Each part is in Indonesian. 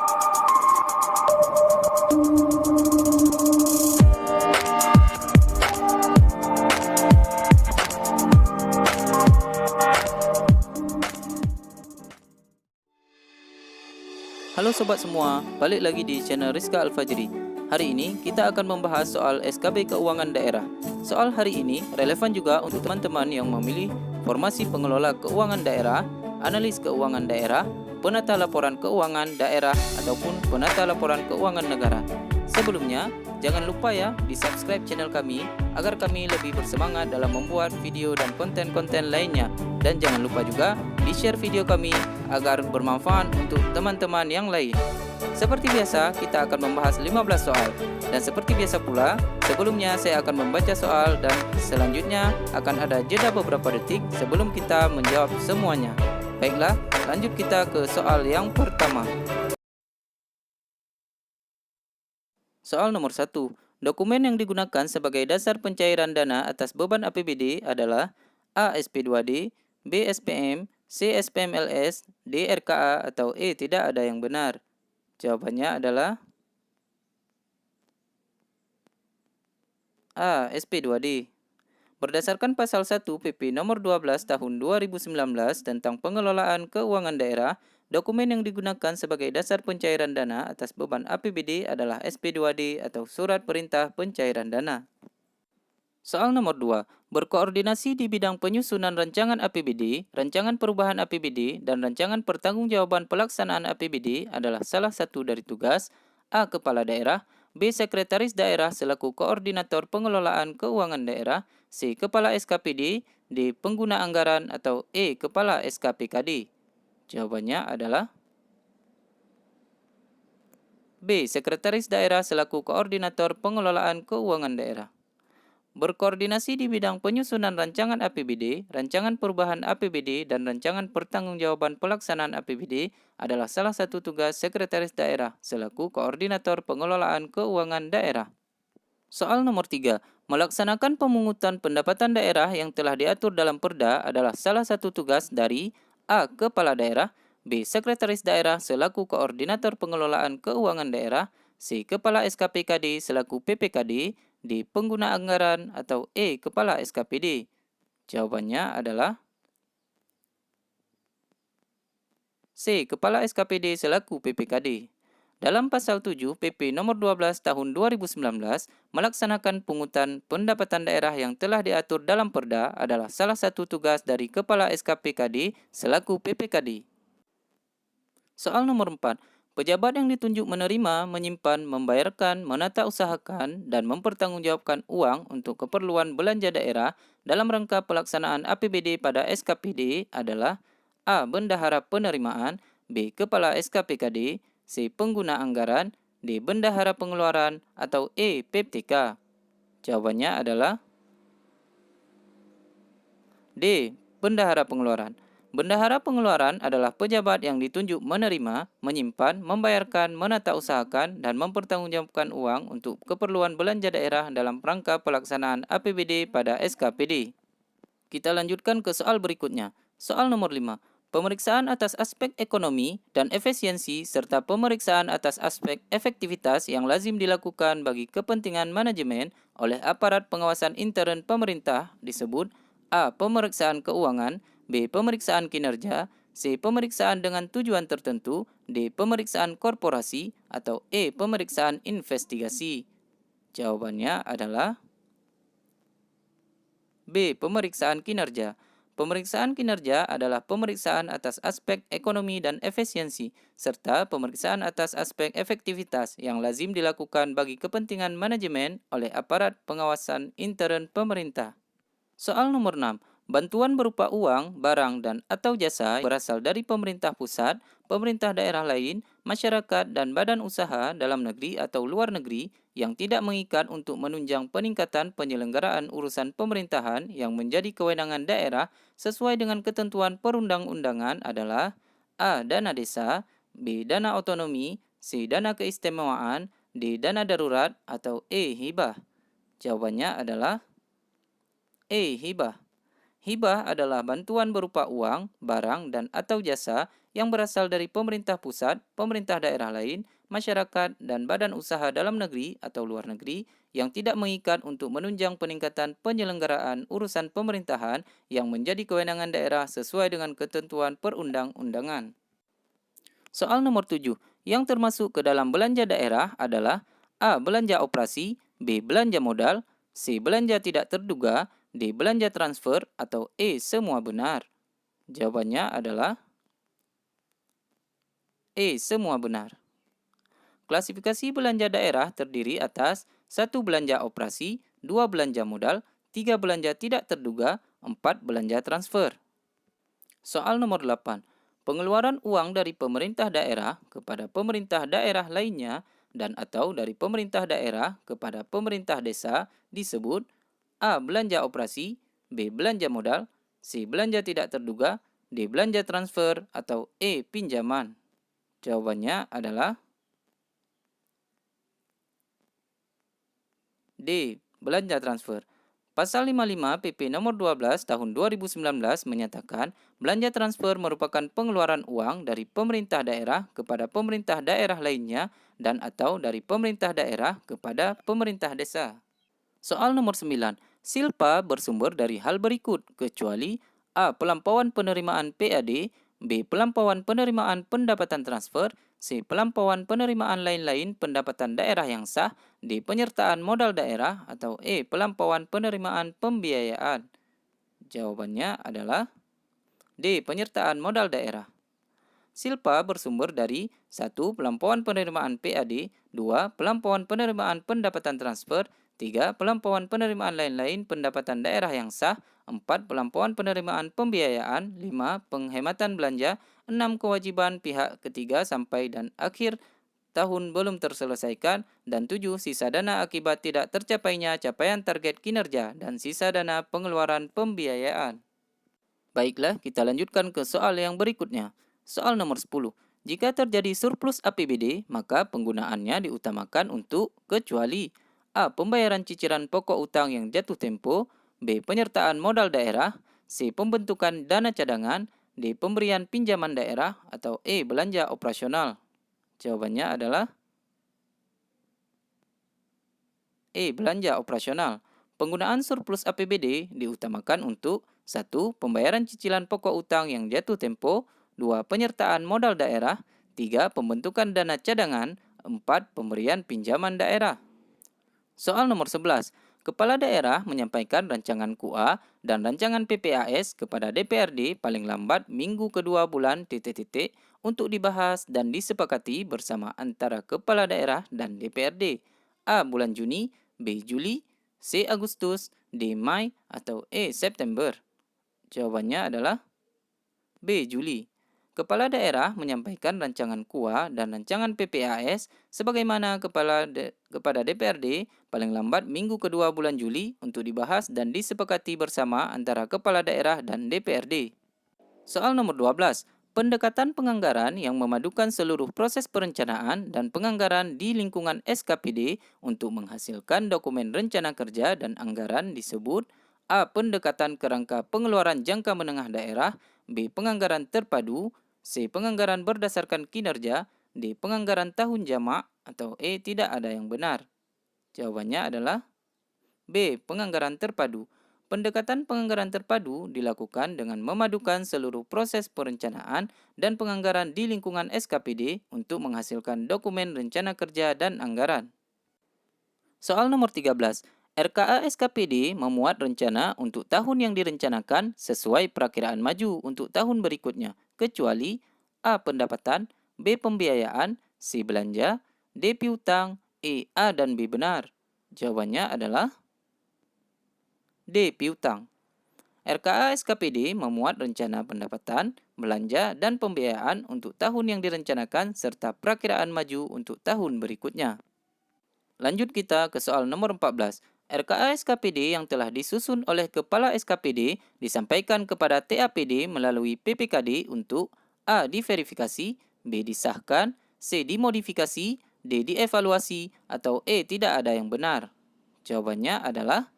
Halo sobat semua, balik lagi di channel Rizka Al-Fajri. Hari ini kita akan membahas soal SKB Keuangan Daerah. Soal hari ini relevan juga untuk teman-teman yang memilih formasi pengelola keuangan daerah, analis keuangan daerah, penata laporan keuangan daerah, ataupun penata laporan keuangan negara. Sebelumnya, jangan lupa ya di subscribe channel kami agar kami lebih bersemangat dalam membuat video dan konten-konten lainnya. Dan jangan lupa juga di-share video kami agar bermanfaat untuk teman-teman yang lain. Seperti biasa, kita akan membahas 15 soal. Dan seperti biasa pula, sebelumnya saya akan membaca soal dan selanjutnya akan ada jeda beberapa detik sebelum kita menjawab semuanya. Baiklah, lanjut kita ke soal yang pertama. Soal nomor 1. Dokumen yang digunakan sebagai dasar pencairan dana atas beban APBD adalah A. SP2D, B. SPM, C. SPMLS, D. RKA, atau E. Tidak ada yang benar. Jawabannya adalah A. SP2D. Berdasarkan pasal 1 PP nomor 12 tahun 2019 tentang pengelolaan keuangan daerah, dokumen yang digunakan sebagai dasar pencairan dana atas beban APBD adalah SP2D atau Surat Perintah Pencairan Dana. Soal nomor 2. Berkoordinasi di bidang penyusunan rancangan APBD, rancangan perubahan APBD, dan rancangan pertanggungjawaban pelaksanaan APBD adalah salah satu dari tugas A. Kepala Daerah, B. Sekretaris Daerah selaku Koordinator Pengelolaan Keuangan Daerah, C. Kepala SKPD, D. Pengguna Anggaran, atau E. Kepala SKPKD. Jawabannya adalah B. Sekretaris Daerah selaku Koordinator Pengelolaan Keuangan Daerah. Berkoordinasi di bidang penyusunan rancangan APBD, rancangan perubahan APBD, dan rancangan pertanggungjawaban pelaksanaan APBD adalah salah satu tugas Sekretaris Daerah selaku Koordinator Pengelolaan Keuangan Daerah. Soal nomor 3. Melaksanakan pemungutan pendapatan daerah yang telah diatur dalam Perda adalah salah satu tugas dari A. Kepala Daerah, B. Sekretaris Daerah selaku Koordinator Pengelolaan Keuangan Daerah, C. Kepala SKPKD selaku PPKD, D. Pengguna Anggaran, atau E. Kepala SKPD. Jawabannya adalah C. Kepala SKPD selaku PPKD. Dalam pasal 7 PP nomor 12 tahun 2019, melaksanakan pungutan pendapatan daerah yang telah diatur dalam Perda adalah salah satu tugas dari Kepala SKPKD selaku PPKD. Soal nomor 4. Pejabat yang ditunjuk menerima, menyimpan, membayarkan, menata usahakan, dan mempertanggungjawabkan uang untuk keperluan belanja daerah dalam rangka pelaksanaan APBD pada SKPD adalah A. Bendahara Penerimaan, B. Kepala SKPKD, C. Pengguna Anggaran, D. Bendahara Pengeluaran, atau E. PPTK. Jawabannya adalah D. Bendahara Pengeluaran. Bendahara Pengeluaran adalah pejabat yang ditunjuk menerima, menyimpan, membayarkan, menata usahakan, dan mempertanggungjawabkan uang untuk keperluan belanja daerah dalam rangka pelaksanaan APBD pada SKPD. Kita lanjutkan ke soal berikutnya. Soal nomor 5. Pemeriksaan atas aspek ekonomi dan efisiensi serta pemeriksaan atas aspek efektivitas yang lazim dilakukan bagi kepentingan manajemen oleh aparat pengawasan intern pemerintah disebut A. Pemeriksaan keuangan, B. Pemeriksaan kinerja, C. Pemeriksaan dengan tujuan tertentu, D. Pemeriksaan korporasi, atau E. Pemeriksaan investigasi. Jawabannya adalah B. Pemeriksaan kinerja. Pemeriksaan kinerja adalah pemeriksaan atas aspek ekonomi dan efisiensi, serta pemeriksaan atas aspek efektivitas yang lazim dilakukan bagi kepentingan manajemen oleh aparat pengawasan intern pemerintah. Soal nomor 6. Bantuan berupa uang, barang, dan atau jasa berasal dari pemerintah pusat, pemerintah daerah lain, masyarakat, dan badan usaha dalam negeri atau luar negeri yang tidak mengikat untuk menunjang peningkatan penyelenggaraan urusan pemerintahan yang menjadi kewenangan daerah sesuai dengan ketentuan perundang-undangan adalah A. Dana desa, B. Dana otonomi, C. Dana keistimewaan, D. Dana darurat, atau E. Hibah. Jawabannya adalah E. Hibah. Hibah adalah bantuan berupa uang, barang, dan atau jasa yang berasal dari pemerintah pusat, pemerintah daerah lain, masyarakat, dan badan usaha dalam negeri atau luar negeri yang tidak mengikat untuk menunjang peningkatan penyelenggaraan urusan pemerintahan yang menjadi kewenangan daerah sesuai dengan ketentuan perundang-undangan. Soal nomor 7, yang termasuk ke dalam belanja daerah adalah A. Belanja operasi, B. Belanja modal, C. Belanja tidak terduga, D. Belanja transfer, atau E. Semua benar. Jawabannya adalah E. Semua benar. Klasifikasi belanja daerah terdiri atas 1. Belanja operasi, 2. Belanja modal, 3. Belanja tidak terduga, 4. Belanja transfer. Soal nomor 8. Pengeluaran uang dari pemerintah daerah kepada pemerintah daerah lainnya dan atau dari pemerintah daerah kepada pemerintah desa disebut A. Belanja operasi, B. Belanja modal, C. Belanja tidak terduga, D. Belanja transfer, atau E. Pinjaman. Jawabannya adalah D. Belanja transfer. Pasal 55 PP nomor 12 tahun 2019 menyatakan belanja transfer merupakan pengeluaran uang dari pemerintah daerah kepada pemerintah daerah lainnya dan atau dari pemerintah daerah kepada pemerintah desa. Soal nomor 9. Silpa bersumber dari hal berikut kecuali A. Pelampauan penerimaan PAD, B. Pelampauan penerimaan pendapatan transfer, C. Pelampauan penerimaan lain-lain pendapatan daerah yang sah, D. Penyertaan modal daerah, atau E. Pelampauan penerimaan pembiayaan. Jawabannya adalah D. Penyertaan modal daerah. Silpa bersumber dari 1. Pelampauan penerimaan PAD, 2. Pelampauan penerimaan pendapatan transfer, 3. Pelampauan penerimaan lain-lain pendapatan daerah yang sah, 4. Pelampauan penerimaan pembiayaan, 5. Penghematan belanja, 6. Kewajiban pihak ketiga sampai dan akhir tahun belum terselesaikan, dan 7. Sisa dana akibat tidak tercapainya capaian target kinerja dan sisa dana pengeluaran pembiayaan. Baiklah, kita lanjutkan ke soal yang berikutnya. Soal nomor 10. Jika terjadi surplus APBD, maka penggunaannya diutamakan untuk kecuali A. Pembayaran cicilan pokok utang yang jatuh tempo, B. Penyertaan modal daerah, C. Pembentukan dana cadangan, D. Pemberian pinjaman daerah, atau E. Belanja operasional. Jawabannya adalah E. Belanja operasional. Penggunaan surplus APBD diutamakan untuk 1. Pembayaran cicilan pokok utang yang jatuh tempo, 2. Penyertaan modal daerah, 3. Pembentukan dana cadangan, 4. Pemberian pinjaman daerah. Soal nomor 11. Kepala daerah menyampaikan rancangan KUA dan rancangan PPAS kepada DPRD paling lambat minggu kedua bulan untuk dibahas dan disepakati bersama antara kepala daerah dan DPRD. A. Bulan Juni, B. Juli, C. Agustus, D. Mei, atau E. September. Jawabannya adalah B. Juli. Kepala daerah menyampaikan rancangan KUA dan rancangan PPAS sebagaimana kepada DPRD paling lambat minggu kedua bulan Juli untuk dibahas dan disepakati bersama antara kepala daerah dan DPRD. Soal nomor 12. Pendekatan penganggaran yang memadukan seluruh proses perencanaan dan penganggaran di lingkungan SKPD untuk menghasilkan dokumen rencana kerja dan anggaran disebut A. Pendekatan kerangka pengeluaran jangka menengah daerah, B. Penganggaran terpadu, C. Penganggaran berdasarkan kinerja, D. Penganggaran tahun jamak, atau E. Tidak ada yang benar. Jawabannya adalah B. Penganggaran terpadu. Pendekatan penganggaran terpadu dilakukan dengan memadukan seluruh proses perencanaan dan penganggaran di lingkungan SKPD untuk menghasilkan dokumen rencana kerja dan anggaran. Soal nomor 13. RKA SKPD memuat rencana untuk tahun yang direncanakan sesuai perakiraan maju untuk tahun berikutnya, kecuali A. Pendapatan, B. Pembiayaan, C. Belanja, D. Piutang, E. A dan B benar. Jawabannya adalah D. Piutang. RKA SKPD memuat rencana pendapatan, belanja, dan pembiayaan untuk tahun yang direncanakan serta perakiraan maju untuk tahun berikutnya. Lanjut kita ke soal nomor 14. RKA SKPD yang telah disusun oleh Kepala SKPD disampaikan kepada TAPD melalui PPKD untuk A. Diverifikasi, B. Disahkan, C. Dimodifikasi, D. Dievaluasi, atau E. Tidak ada yang benar. Jawabannya adalah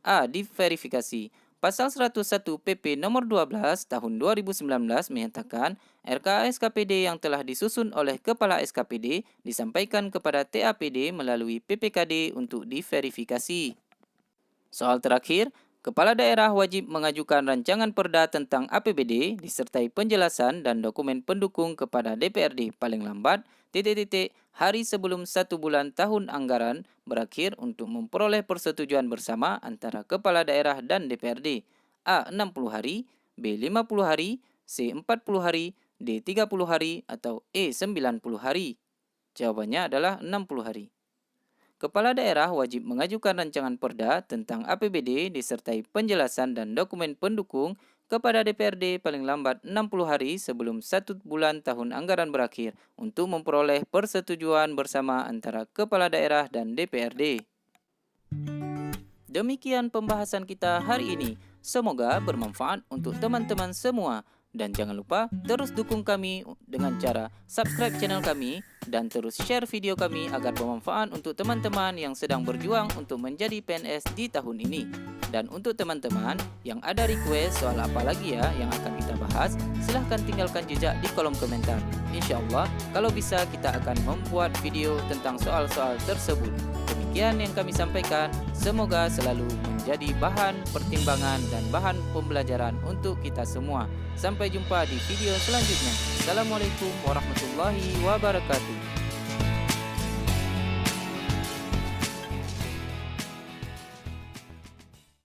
A. Diverifikasi. Pasal 101 PP nomor 12 tahun 2019 menyatakan RKA SKPD yang telah disusun oleh Kepala SKPD disampaikan kepada TAPD melalui PPKD untuk diverifikasi. Soal terakhir, Kepala Daerah wajib mengajukan rancangan perda tentang APBD disertai penjelasan dan dokumen pendukung kepada DPRD paling lambat hari sebelum 1 bulan tahun anggaran berakhir untuk memperoleh persetujuan bersama antara Kepala Daerah dan DPRD. A. 60 hari, B. 50 hari, C. 40 hari, D. 30 hari, atau E. 90 hari. Jawabannya adalah 60 hari. Kepala daerah wajib mengajukan rancangan perda tentang APBD disertai penjelasan dan dokumen pendukung kepada DPRD paling lambat 60 hari sebelum 1 bulan tahun anggaran berakhir untuk memperoleh persetujuan bersama antara Kepala Daerah dan DPRD. Demikian pembahasan kita hari ini. Semoga bermanfaat untuk teman-teman semua. Dan jangan lupa terus dukung kami dengan cara subscribe channel kami dan terus share video kami agar bermanfaat untuk teman-teman yang sedang berjuang untuk menjadi PNS di tahun ini. Dan untuk teman-teman yang ada request soal apa lagi ya yang akan kita bahas, silahkan tinggalkan jejak di kolom komentar. InsyaAllah kalau bisa kita akan membuat video tentang soal-soal tersebut. Demikian yang kami sampaikan, semoga selalu menjadi bahan pertimbangan dan bahan pembelajaran untuk kita semua. Sampai jumpa di video selanjutnya. Assalamualaikum warahmatullahi wabarakatuh.